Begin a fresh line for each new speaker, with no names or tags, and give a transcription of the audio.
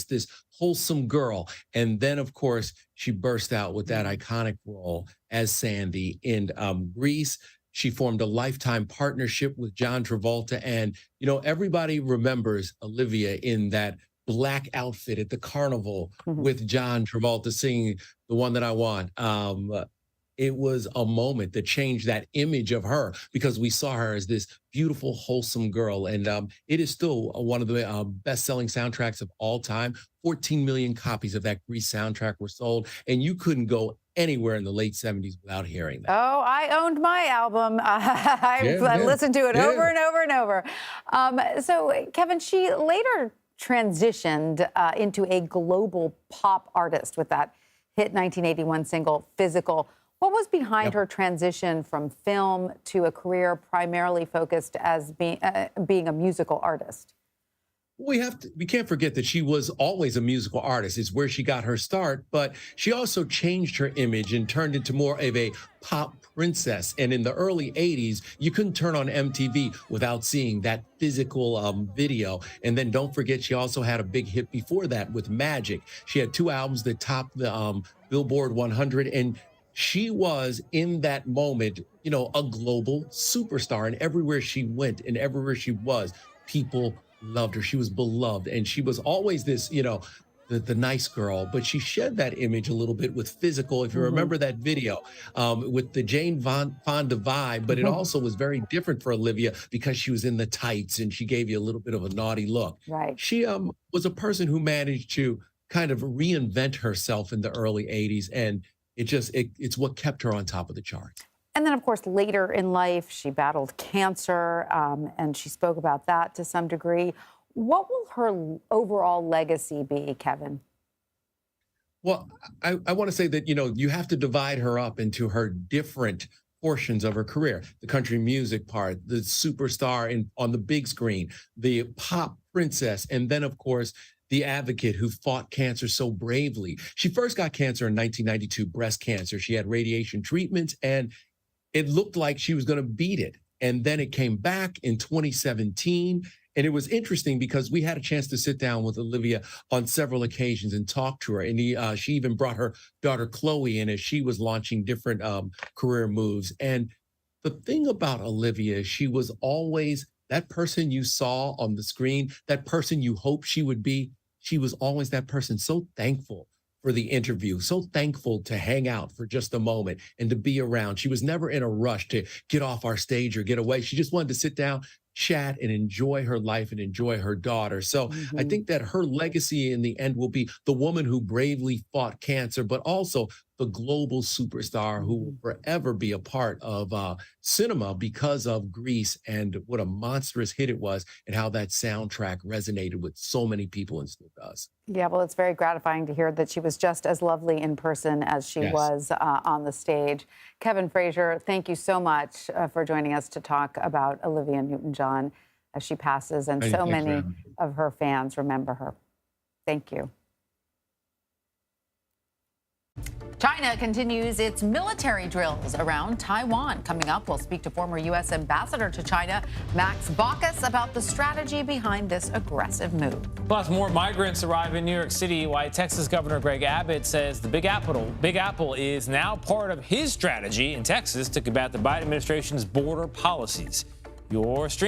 this wholesome girl. And then, of course, she burst out with that iconic role as Sandy in Grease. She formed a lifetime partnership with John Travolta. And, everybody remembers Olivia in that black outfit at the carnival with John Travolta singing The One That I Want. It was a moment that changed that image of her because we saw her as this beautiful, wholesome girl. And it is still one of the best-selling soundtracks of all time. 14 million copies of that Grease soundtrack were sold, and you couldn't go anywhere in the late 70s without hearing that.
Oh, I owned my album. I listened to it over and over and over. So, Kevin, she later transitioned into a global pop artist with that hit 1981 single, Physical. What was behind her transition from film to a career primarily focused as being a musical artist?
We can't forget that she was always a musical artist. It's where she got her start, but she also changed her image and turned into more of a pop princess. And in the early 80s, you couldn't turn on MTV without seeing that Physical video. And then don't forget, she also had a big hit before that with Magic. She had 2 albums that topped the Billboard 100, and she was, in that moment, a global superstar. And everywhere she went and everywhere she was, people loved her. She was beloved. And she was always this, the nice girl. But she shed that image a little bit with Physical, if you remember that video, with the Jane Fonda vibe. But it also was very different for Olivia because she was in the tights and she gave you a little bit of a naughty look.
Right.
She was a person who managed to kind of reinvent herself in the early 80s. And it's what kept her on top of the charts.
And then, of course, later in life, she battled cancer, and she spoke about that to some degree. What will her overall legacy be, Kevin?
Well, I want to say that, you have to divide her up into her different portions of her career. The country music part, the superstar on the big screen, the pop princess, and then, of course, the advocate who fought cancer so bravely. She first got cancer in 1992, breast cancer. She had radiation treatments, and it looked like she was going to beat it. And then it came back in 2017. And it was interesting because we had a chance to sit down with Olivia on several occasions and talk to her. And she even brought her daughter Chloe in as she was launching different career moves. And the thing about Olivia is she was always that person you saw on the screen, that person you hoped she would be. She was always that person, so thankful for the interview, so thankful to hang out for just a moment and to be around. She was never in a rush to get off our stage or get away. She just wanted to sit down, chat, and enjoy her life and enjoy her daughter. So I think that her legacy in the end will be the woman who bravely fought cancer, but also the global superstar who will forever be a part of cinema because of Grease and what a monstrous hit it was and how that soundtrack resonated with so many people and still does.
Yeah, well, it's very gratifying to hear that she was just as lovely in person as she was on the stage. Kevin Frazier, thank you so much for joining us to talk about Olivia Newton-John as she passes, and so many of her fans remember her. Thank you. China continues its military drills around Taiwan. Coming up, we'll speak to former U.S. Ambassador to China, Max Baucus, about the strategy behind this aggressive move.
Plus, more migrants arrive in New York City, while Texas Governor Greg Abbott says the Big Apple is now part of his strategy in Texas to combat the Biden administration's border policies. Your stream.